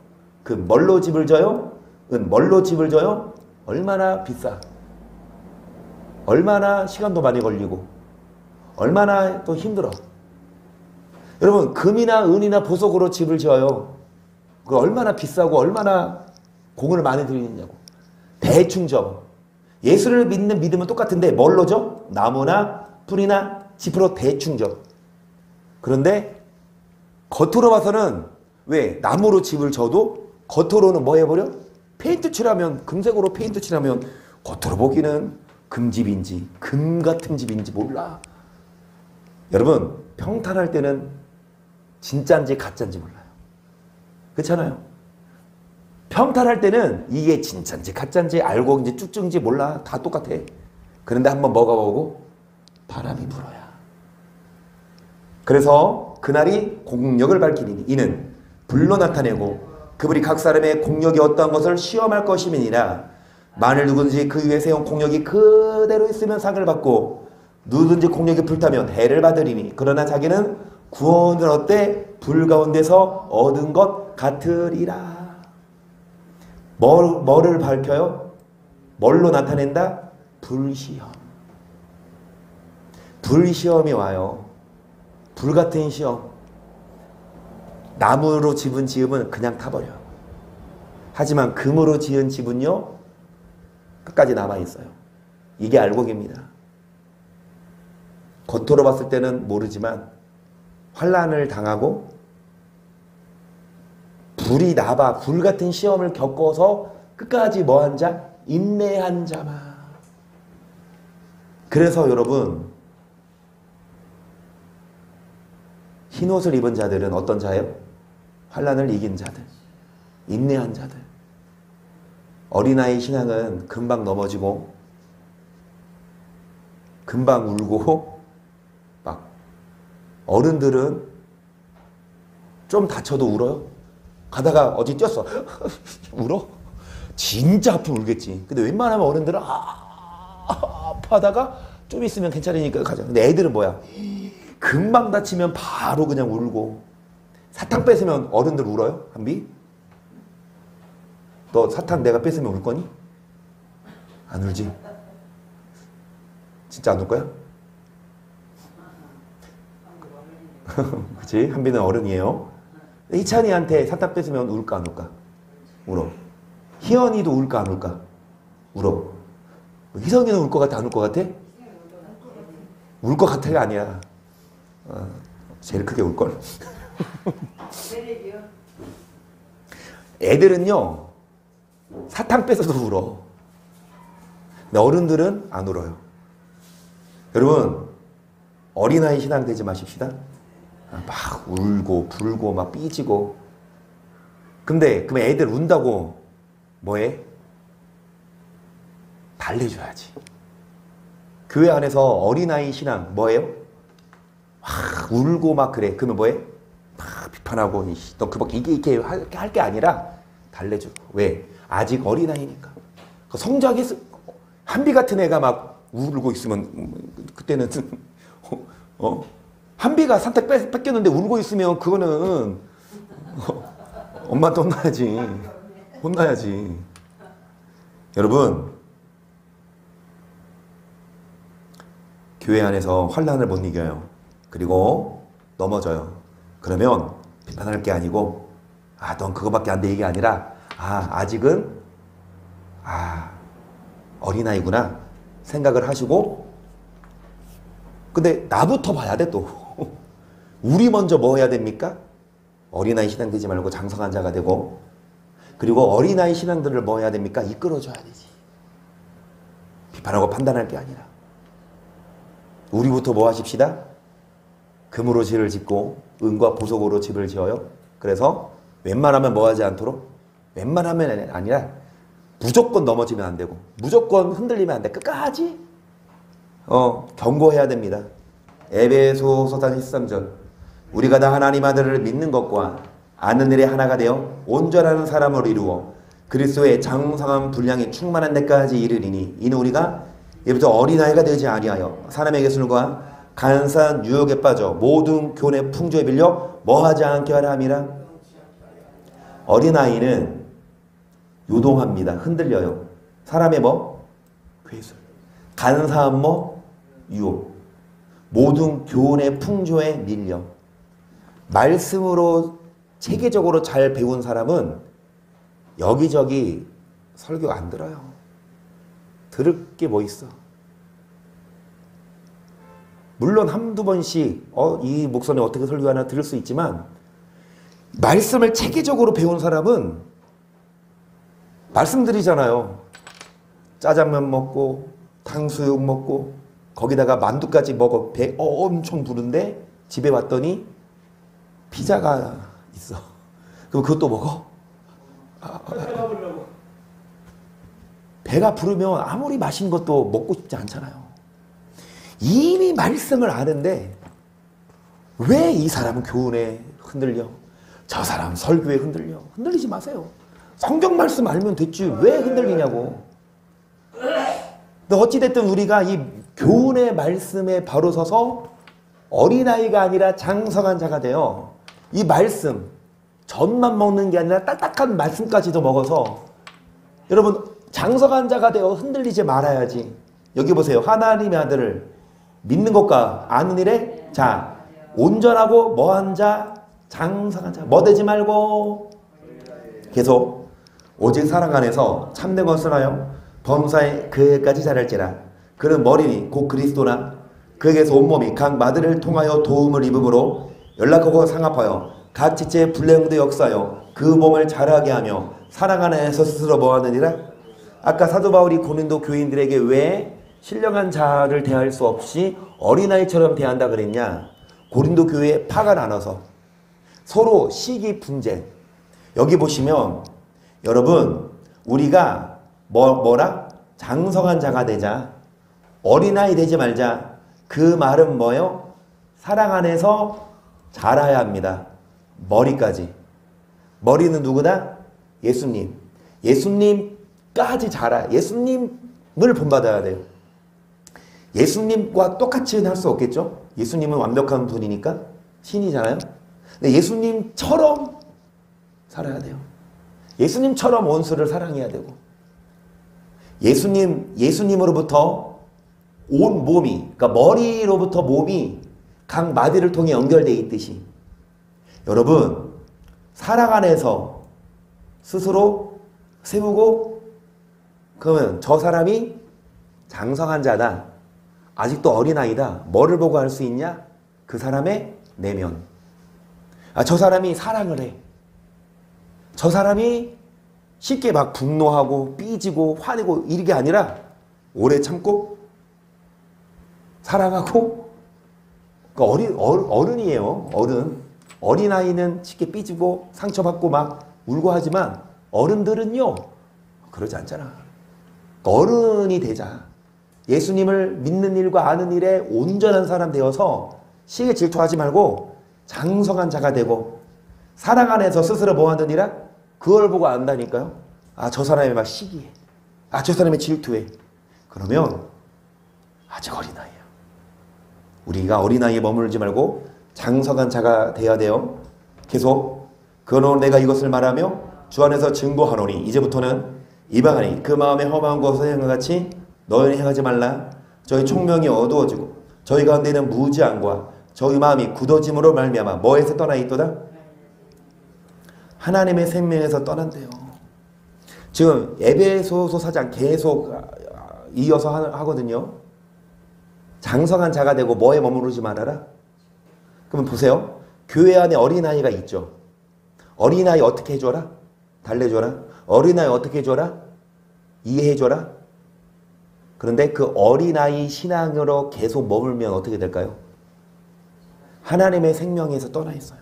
그 뭘로 집을 져요? 뭘로 집을 져요? 얼마나 비싸, 얼마나 시간도 많이 걸리고 얼마나 또 힘들어. 여러분 금이나 은이나 보석으로 집을 지어요. 그 얼마나 비싸고 얼마나 공을 많이 들이느냐고. 대충 져. 예수를 믿는 믿음은 똑같은데 뭘로 져? 나무나 풀이나 지프로 대충 져. 그런데 겉으로 봐서는 왜 나무로 집을 져도 겉으로는 뭐 해버려? 페인트 칠하면, 금색으로 페인트 칠하면 겉으로 보기는 금집인지 금 같은 집인지 몰라. 여러분 평탄할 때는 진짜인지 가짜인지 몰라요. 그렇잖아요. 평탄할 때는 이게 진짜인지 가짜인지 알곡인지 쭉쭉인지 몰라. 다 똑같아. 그런데 한번 먹어보고 바람이 불어야. 그래서 그날이 공력을 밝히니 이는 불로 나타내고 그분이 각 사람의 공력이 어떠한 것을 시험할 것임이니라. 만일 누구든지 그 위에 세운 공력이 그대로 있으면 상을 받고 누구든지 공력이 불타면 해를 받으리니 그러나 자기는 구원을 얻되 불 가운데서 얻은 것 같으리라. 뭐를 밝혀요? 뭘로 나타낸다? 불시험. 불시험이 와요. 불같은 시험. 나무로 지은 집은 그냥 타버려. 하지만 금으로 지은 집은요 끝까지 남아있어요. 이게 알곡입니다. 겉으로 봤을 때는 모르지만 환난을 당하고 불이 나봐 불같은 시험을 겪어서 끝까지 뭐한 자? 인내한 자만. 그래서 여러분 흰옷을 입은 자들은 어떤 자예요? 환난을 이긴 자들, 인내한 자들. 어린아이 신앙은 금방 넘어지고 금방 울고 막, 어른들은 좀 다쳐도 울어요. 가다가 어디 뛰었어 울어? 진짜 아프면 울겠지. 근데 웬만하면 어른들은 아파하다가 좀 있으면 괜찮으니까 가자. 근데 애들은 뭐야? 금방 다치면 바로 그냥 울고. 사탕 뺏으면 어른들 울어요? 한비? 너 사탕 내가 뺏으면 울 거니? 안 울지? 진짜 안 울 거야? 그치? 한비는 어른이에요. 희찬이한테 사탕 뺏으면 울까 안 울까? 울어. 희연이도 울까 안 울까? 울어. 희성이는 울 것 같아 안 울 것 같아? 울 것 같아가 아니야. 제일 크게 울걸? 애들은요 사탕 뺏어도 울어. 근데 어른들은 안 울어요. 여러분 어린아이 신앙 되지 마십시다. 막 울고 불고 막 삐지고. 근데 그럼 애들 운다고 뭐해? 달래줘야지. 교회 안에서 어린아이 신앙 뭐예요? 막 울고 막 그래. 그러면 뭐해? 막 비판하고 너 그거 이게 할 게 아니라 달래주고. 왜? 아직 어린아이니까. 성장했어. 한비 같은 애가 막 울고 있으면 그때는 한비가 산책 뺏겼는데 울고 있으면 그거는 엄마한테 혼나야지. 혼나야지. 여러분 교회 안에서 환난을 못 이겨요. 그리고 넘어져요. 그러면 비판할 게 아니고 넌 그거밖에 안 돼 이게 아니라 아직은 어린아이구나 생각을 하시고. 근데 나부터 봐야 돼 또. 우리 먼저 뭐 해야 됩니까? 어린아이 신앙 되지 말고 장성한 자가 되고. 그리고 어린아이 신앙들을 뭐 해야 됩니까? 이끌어줘야 되지. 비판하고 판단할 게 아니라. 우리부터 뭐 하십시다? 금으로 집을 짓고 은과 보석으로 집을 지어요. 그래서 웬만하면 뭐 하지 않도록? 웬만하면 아니라 무조건 넘어지면 안 되고 무조건 흔들리면 안 돼. 끝까지 경고해야 됩니다. 에베소서 13절 우리가 다 하나님 아들을 믿는 것과 아는 일에 하나가 되어 온전한 사람으로 이루어 그리스도의 장성한 분량이 충만한 데까지 이르리니 이는 우리가 이부터 어린아이가 되지 아니하여 사람의 예술과 간사한 유혹에 빠져 모든 교훈의 풍조에 빌려 뭐하지 않게 하라 함이라. 어린아이는 요동합니다. 흔들려요. 사람의 뭐? 괴술. 간사한 뭐? 유혹. 모든 교훈의 풍조에 밀려. 말씀으로 체계적으로 잘 배운 사람은 여기저기 설교 안 들어요. 들을 게 뭐 있어. 물론 한두 번씩 이 목사님 어떻게 설교하나 들을 수 있지만 말씀을 체계적으로 배운 사람은 말씀드리잖아요. 짜장면 먹고 탕수육 먹고 거기다가 만두까지 먹어. 배 엄청 부른데 집에 왔더니 피자가 있어. 그럼 그것도 먹어? 배가 부르면 아무리 맛있는 것도 먹고 싶지 않잖아요. 이미 말씀을 아는데 왜 이 사람은 교훈에 흔들려? 저 사람은 설교에 흔들려? 흔들리지 마세요. 성경 말씀 알면 됐지 왜 흔들리냐고. 근데 어찌됐든 우리가 이 교훈의 말씀에 바로 서서 어린아이가 아니라 장성한 자가 되어 이 말씀 젖만 먹는 게 아니라 딱딱한 말씀까지도 먹어서 여러분 장성한 자가 되어 흔들리지 말아야지. 여기 보세요. 하나님의 아들을 믿는 것과 아는 일에 온전하고 뭐한 자? 장성한 자. 뭐 되지 말고 계속 오직 사랑 안에서 참된 것을 하여 범사에 그에까지 자랄지라. 그는 머리니 곧 그리스도나 그에게서 온몸이 각 마디를 통하여 도움을 입음으로 연락하고 상합하여 각 지체의 불량도 역사하여 그 몸을 자라게 하며 사랑 안에서 스스로 뭐하느니라. 아까 사도 바울이 고린도 교인들에게 왜 신령한 자를 대할 수 없이 어린아이처럼 대한다 그랬냐. 고린도 교회에 파가 나눠서 서로 시기 분쟁. 여기 보시면 여러분 우리가 뭐라? 장성한 자가 되자. 어린아이 되지 말자. 그 말은 뭐예요? 사랑 안에서 자라야 합니다. 머리까지. 머리는 누구다? 예수님. 예수님까지 자라. 예수님을 본받아야 돼요. 예수님과 똑같이는 할 수 없겠죠? 예수님은 완벽한 분이니까 신이잖아요. 근데 예수님처럼 살아야 돼요. 예수님처럼 원수를 사랑해야 되고 예수님으로부터 온 몸이, 그러니까 머리로부터 몸이 각 마디를 통해 연결되어 있듯이 여러분 사랑 안에서 스스로 세우고 그러면 저 사람이 장성한 자다. 아직도 어린아이다. 뭐를 보고 알 수 있냐? 그 사람의 내면. 저 사람이 사랑을 해. 저 사람이 쉽게 막 분노하고 삐지고 화내고 이런 게 아니라 오래 참고 사랑하고 그러니까 어른이에요. 어린아이는 쉽게 삐지고 상처받고 막 울고 하지만 어른들은요 그러지 않잖아. 어른이 되자. 예수님을 믿는 일과 아는 일에 온전한 사람 되어서 시기에 질투하지 말고 장성한 자가 되고 사랑 안에서 스스로 뭐 하느니라? 그걸 보고 안다니까요. 저 사람이 막 시기해. 저 사람이 질투해. 그러면 아직 어린아이야. 우리가 어린아이에 머물지 말고 장성한 자가 되어야 돼요. 계속 그러므로 내가 이것을 말하며 주 안에서 증거하노니 이제부터는 이방인이 그 마음에 험한 것을 행한 같이 너희는 행하지 말라. 저희 총명이 어두워지고 저희 가운데는 무지함과 저희 마음이 굳어짐으로 말미암아 뭐에서 떠나 있도다? 하나님의 생명에서 떠난대요. 지금 에베소서 4장 계속 이어서 하거든요. 장성한 자가 되고 뭐에 머무르지 말아라? 그러면 보세요. 교회 안에 어린아이가 있죠. 어린아이 어떻게 해줘라? 달래줘라. 어린아이 어떻게 해줘라? 이해해줘라. 그런데 그 어린아이 신앙으로 계속 머물면 어떻게 될까요? 하나님의 생명에서 떠나 있어요.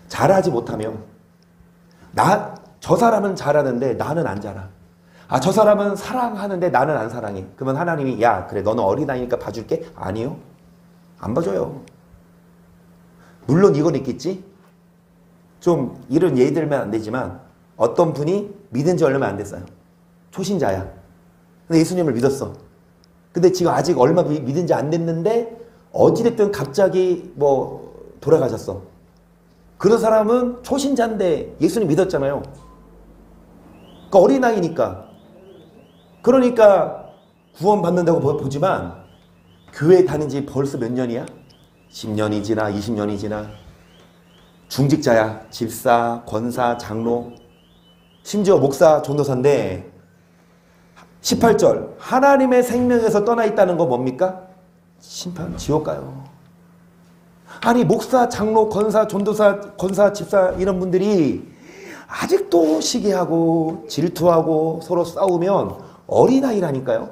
잘하지 못하면 저 사람은 잘하는데 나는 안 잘하. 저 사람은 사랑하는데 나는 안 사랑해. 그러면 하나님이 야 그래 너는 어린아이니까 봐줄게? 아니요. 안 봐줘요. 물론 이건 있겠지. 좀 이런 예의 들면 안 되지만 어떤 분이 믿은 지 얼마 안 됐어요. 초신자야. 근데 예수님을 믿었어. 근데 지금 아직 얼마 믿은 지 안 됐는데 어찌됐든 갑자기 뭐 돌아가셨어. 그런 사람은 초신자인데 예수님 믿었잖아요. 그러니까 어린아이니까. 그러니까 구원 받는다고 보지만 교회 다닌 지 벌써 몇 년이야? 10년이 지나 20년이 지나 중직자야. 집사, 권사, 장로 심지어 목사, 전도사인데 18절 하나님의 생명에서 떠나 있다는 건 뭡니까? 심판, 지옥 가요. 아니 목사, 장로, 권사, 전도사, 권사, 집사 이런 분들이 아직도 시기하고 질투하고 서로 싸우면 어린아이라니까요.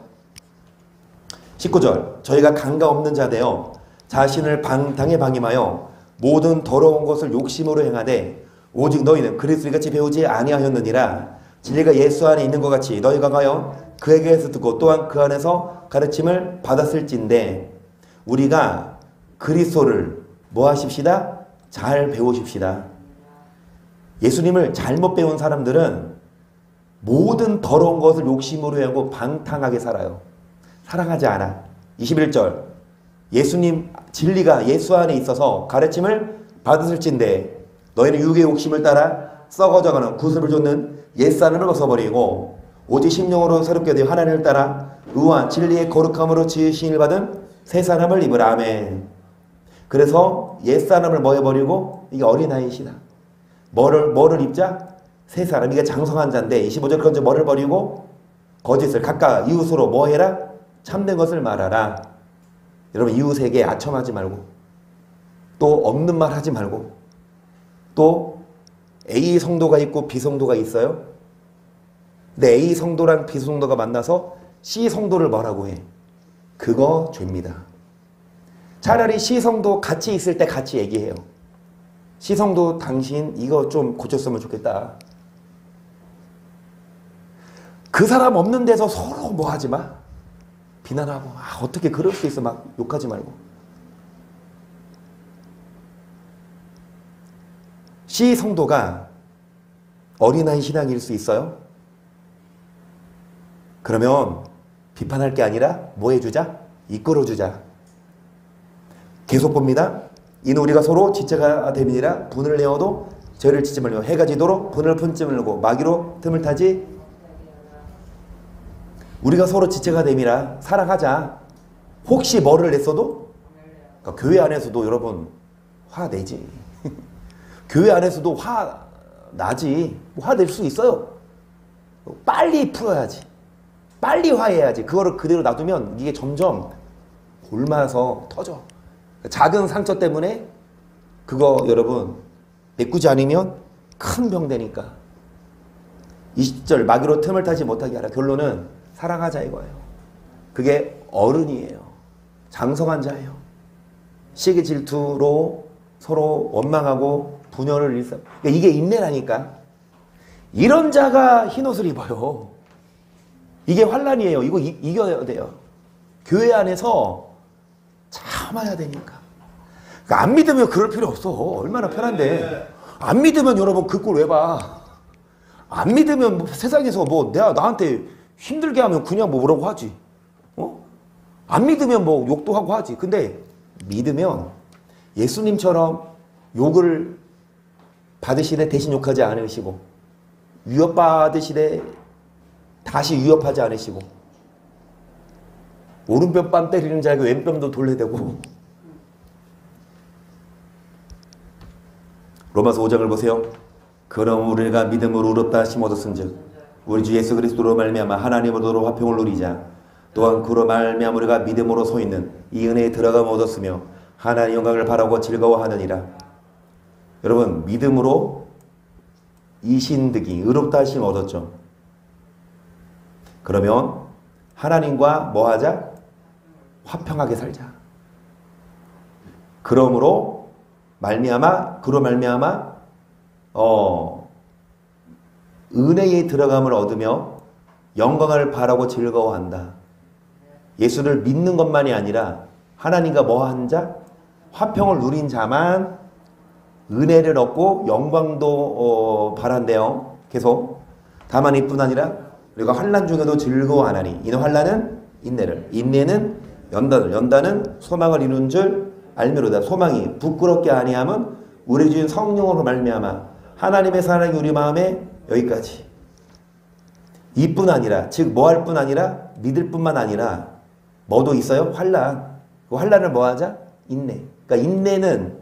19절 저희가 강가 없는 자 되어 자신을 방탕에 방임하여 모든 더러운 것을 욕심으로 행하되 오직 너희는 그리스도같이 배우지 아니하였느니라. 진리가 예수 안에 있는 것 같이 너희가 가여 그에게서 듣고 또한 그 안에서 가르침을 받았을진데 우리가 그리스도를 뭐 하십시다? 잘 배우십시다. 예수님을 잘못 배운 사람들은 모든 더러운 것을 욕심으로 하고 방탕하게 살아요. 사랑하지 않아. 21절 예수님 진리가 예수 안에 있어서 가르침을 받았을진데 너희는 육의 욕심을 따라 썩어져가는 구습을 쫓는 옛사람을 벗어버리고 오직 심령으로 새롭게 되어 하나님을 따라 의와 진리의 거룩함으로 지으심을 받은 새 사람을 입으라. 아멘. 그래서 옛사람을 뭐 해버리고 이게 어린아이시다. 뭐를 입자? 새 사람. 이게 장성한 자인데 25절 그런지 뭐를 버리고 거짓을 각각 이웃으로 뭐 해라? 참된 것을 말하라. 여러분 이웃에게 아첨하지 말고 또 없는 말 하지 말고 또 A 성도가 있고 B 성도가 있어요. 근데 A 성도랑 B 성도가 만나서 C 성도를 뭐라고 해? 그거 죄입니다. 차라리 C 성도 같이 있을 때 같이 얘기해요. C 성도 당신 이거 좀 고쳤으면 좋겠다. 그 사람 없는 데서 서로 뭐 하지 마. 비난하고 어떻게 그럴 수 있어 막 욕하지 말고. C 성도가 어린아이 신앙일 수 있어요? 그러면 비판할 게 아니라 뭐 해주자? 이끌어주자. 계속 봅니다. 이는 우리가 서로 지체가 됨이니라. 분을 내어도 죄를 짓지 말며 해가 지도록 분을 품지 말고 마귀로 틈을 타지. 우리가 서로 지체가 됨이라. 사랑하자. 혹시 뭐를 냈어도 그러니까 교회 안에서도 여러분 화 내지. 교회 안에서도 화 나지. 화 낼 수 있어요. 빨리 풀어야지. 빨리 화해야지. 그거를 그대로 놔두면 이게 점점 골마서 터져. 작은 상처 때문에 그거 여러분 메꾸지 않으면 큰 병 되니까. 20절 마귀로 틈을 타지 못하게 하라. 결론은 사랑하자 이거예요. 그게 어른이에요. 장성한 자예요. 시기 질투로 서로 원망하고 분열을 일삼. 그러니까 이게 인내라니까. 이런 자가 흰옷을 입어요. 이게 환란이에요. 이거 이겨야 돼요. 교회 안에서 참아야 되니까. 그러니까 안 믿으면 그럴 필요 없어. 얼마나 편한데. 안 믿으면 여러분 그 꼴 왜 봐. 안 믿으면 뭐 세상에서 뭐 내가 나한테 힘들게 하면 그냥 뭐 뭐라고 하지. 안 믿으면 뭐 욕도 하고 하지. 근데 믿으면 예수님처럼 욕을 받으시되 대신 욕하지 않으시고 위협받으시되 다시 위협하지 않으시고 오른편 뺨 때리는 자에게 왼뺨도 돌려대고. 로마서 5장을 보세요. 그럼 우리가 믿음으로 의롭다 하심 얻었은즉 우리 주 예수 그리스도로 말미암아 하나님으로 화평을 누리자. 또한 그로 말미암아 우리가 믿음으로 서 있는 이 은혜에 들어감 얻었으며 하나님의 영광을 바라고 즐거워하느니라. 여러분 믿음으로 이신득이 의롭다 하심 얻었죠. 그러면 하나님과 뭐 하자? 화평하게 살자. 그러므로 말미암아 그로 말미암아 은혜에 들어감을 얻으며 영광을 바라고 즐거워한다. 예수를 믿는 것만이 아니라 하나님과 뭐한 자? 화평을 누린 자만 은혜를 얻고 영광도 바란대요. 계속. 다만 이뿐 아니라 우리가 환난 중에도 즐거워하나니 이는 환난은 인내를, 인내는 연단을, 연단은 소망을 이룬 줄 알미로다. 소망이 부끄럽게 아니함은 우리 주인 성령으로 말미암아 하나님의 사랑이 우리 마음에 여기까지. 이뿐 아니라, 즉 뭐 할 뿐 아니라 믿을 뿐만 아니라 뭐도 있어요? 환난. 그 환난을 뭐 하자? 인내. 그러니까 인내는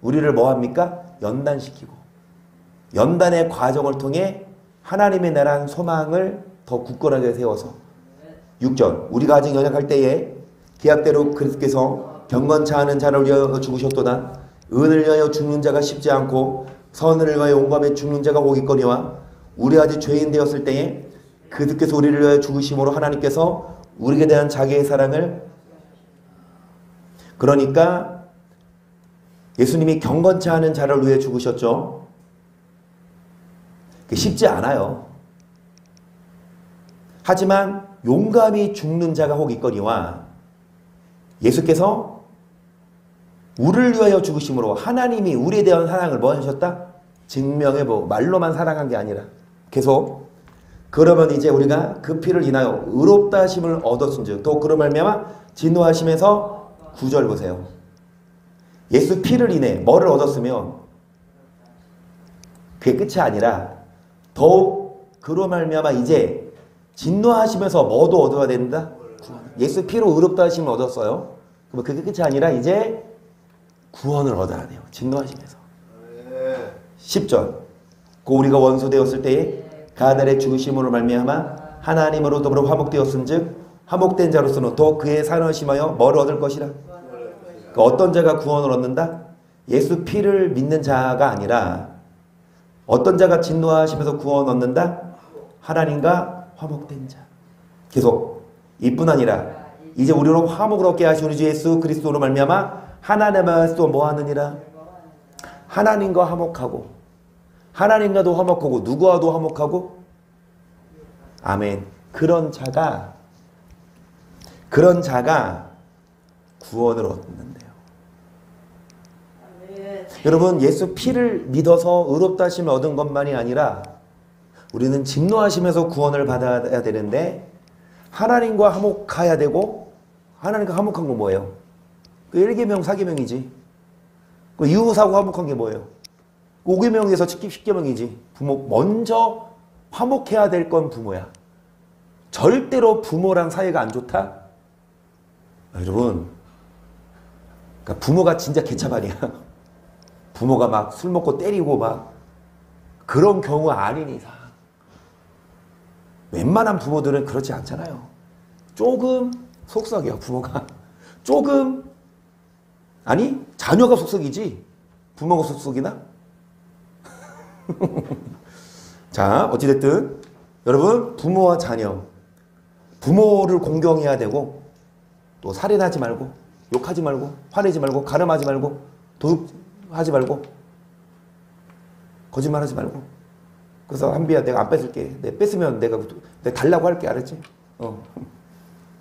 우리를 뭐 합니까? 연단시키고 연단의 과정을 통해 하나님의 나라는 소망을 더 굳건하게 세워서. 6절 우리가 아직 연약할 때에 계약대로 그리스도께서 경건차 하는 자를 위하여 죽으셨도다. 은을 위하여 죽는 자가 쉽지 않고 선을 위하여 온감에 죽는 자가 오겠거니와 우리 아직 죄인 되었을 때에 그리스도께서 우리를 위하여 죽으심으로 하나님께서 우리에 대한 자기의 사랑을. 그러니까 예수님이 경건치 않은 자를 위해 죽으셨죠. 쉽지 않아요. 하지만 용감히 죽는 자가 혹 있거니와 예수께서 우리를 위하여 죽으심으로 하나님이 우리에 대한 사랑을 뭐 하셨다? 증명해 보고 말로만 사랑한 게 아니라. 계속. 그러면 이제 우리가 그 피를 인하여 의롭다 하심을 얻었은즉 또 그로 말미암아 진노하심에서 9절 보세요. 예수 피를 인해 뭐를 얻었으면 그게 끝이 아니라 더욱 그로 말미암아 이제 진노하심에서 뭐도 얻어야 된다? 예수 피로 의롭다 하심을 얻었어요. 그럼 그게 끝이 아니라 이제 구원을 얻어야 돼요. 진노하심에서. 10절 그 우리가 원수 되었을 때에 가날의 죽으심으로 말미암아 하나님으로 더불어 화목되었은즉 화목된 자로서는 또 그의 산을 심하여 뭐를 얻을 것이라. 그 어떤 자가 구원을 얻는다? 예수 피를 믿는 자가 아니라 어떤 자가 진노하심에서 구원 얻는다? 하나님과 화목된 자. 계속. 이뿐 아니라 이제 우리로 화목을 얻게 하신 우리 주 예수 그리스도로 말미암아 하나님과 또 뭐하느니라? 하나님과 화목하고 하나님과도 화목하고 누구와도 화목하고. 아멘. 그런 자가 구원을 얻는데요. 여러분 예수 피를 믿어서 의롭다 하심을 얻은 것만이 아니라 우리는 진노하심에서 구원을 받아야 되는데 하나님과 화목해야 되고 하나님과 화목한 건 뭐예요? 그 1계명, 4계명이지. 그 이웃하고 화목한 게 뭐예요? 5계명에서 10계명이지. 부모 먼저 화목해야 될 건 부모야. 절대로 부모랑 사이가 안 좋다? 여러분, 그러니까 부모가 진짜 개차반이야. 부모가 막 술 먹고 때리고 막 그런 경우 아닌 이상 웬만한 부모들은 그렇지 않잖아요. 조금 속썩이야 부모가. 조금 아니 자녀가 속썩이지 부모가 속썩이나? 자 어찌됐든 여러분 부모와 자녀 부모를 공경해야 되고 또 살인하지 말고 욕하지 말고 화내지 말고 가늠하지 말고 도둑하지 말고 거짓말하지 말고. 그래서 한비야 내가 안 뺏을게. 내가 뺏으면 내가 달라고 할게. 알았지?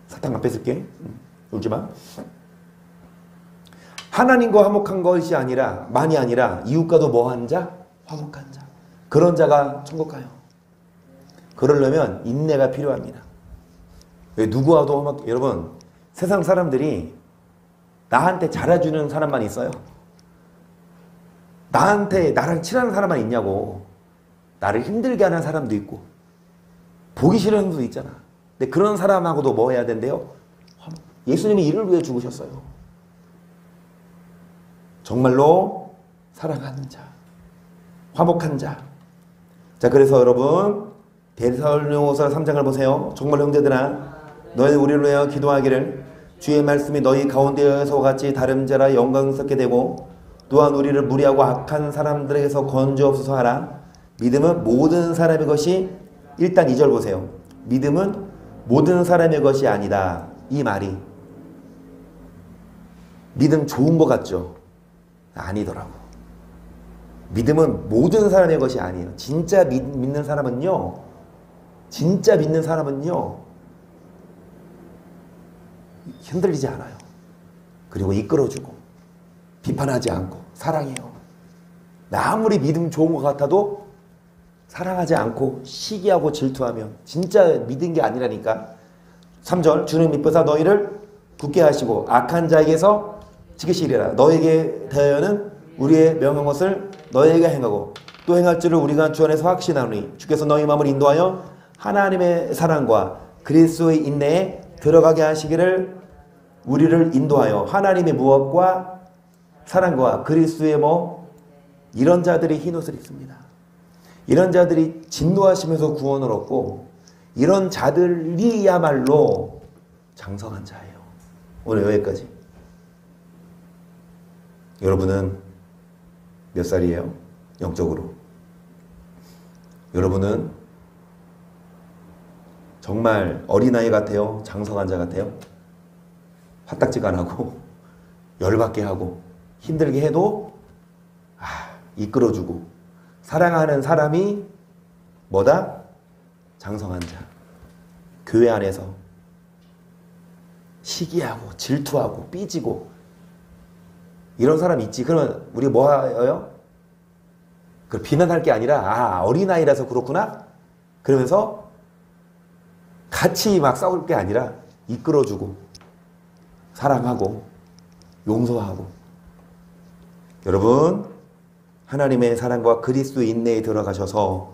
사탕 안 뺏을게. 울지 마. 하나님과 화목한 것이 아니라 만이 아니라 이웃과도 뭐한 자? 화목한 자. 그런 자가 천국 가요. 그러려면 인내가 필요합니다. 누구와도 화목. 여러분 세상 사람들이 나한테 잘해주는 사람만 있어요. 나랑 친한 사람만 있냐고. 나를 힘들게 하는 사람도 있고 보기 싫은 사람도 있잖아. 근데 그런 사람하고도 뭐 해야 된대요? 예수님이 이를 위해 죽으셨어요. 정말로 사랑하는 자, 화목한 자. 자 그래서 여러분 데살로니가서 3장을 보세요. 정말 형제들아 너희 우리를 위하여 기도하기를 주의 말씀이 너희 가운데에서 같이 다름질하여 영광스럽게 되고 또한 우리를 무리하고 악한 사람들에게서 건져옵소서 하라. 믿음은 모든 사람의 것이 일단 2절 보세요. 믿음은 모든 사람의 것이 아니다. 이 말이 믿음 좋은 것 같죠? 아니더라고. 믿음은 모든 사람의 것이 아니에요. 진짜 믿는 사람은요. 진짜 믿는 사람은요. 흔들리지 않아요. 그리고 이끌어주고 비판하지 않고 사랑해요. 아무리 믿음 좋은 것 같아도 사랑하지 않고 시기하고 질투하면 진짜 믿은 게 아니라니까. 3절 주는 미쁘사 너희를 굳게 하시고 악한 자에게서 지키시리라. 너에게 대하여는 우리의 명한 것을 너희에게 행하고 또 행할 줄을 우리가 주 안에서 확신하노니 주께서 너희 마음을 인도하여 하나님의 사랑과 그리스도의 인내에 들어가게 하시기를 우리를 인도하여 하나님의 무엇과 사랑과 그리스도의 이런 자들이 흰 옷을 입습니다. 이런 자들이 진노하시면서 구원을 얻고 이런 자들이야말로 장성한 자예요. 오늘 여기까지. 여러분은 몇 살이에요? 영적으로. 여러분은 정말 어린아이 같아요? 장성한 자 같아요? 화딱지가 안 하고 열받게 하고 힘들게 해도 이끌어주고 사랑하는 사람이 뭐다? 장성한 자. 교회 안에서 시기하고 질투하고 삐지고 이런 사람 있지. 그러면 우리 뭐 해요? 그 비난할 게 아니라 어린아이라서 그렇구나? 그러면서 같이 막 싸울 게 아니라 이끌어주고 사랑하고 용서하고. 여러분 하나님의 사랑과 그리스도의 인내에 들어가셔서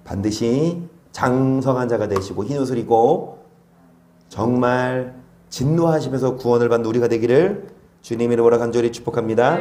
반드시 장성한 자가 되시고 흰옷을 입고 정말 진노하시면서 구원을 받는 우리가 되기를 주님 이름으로 간절히 축복합니다.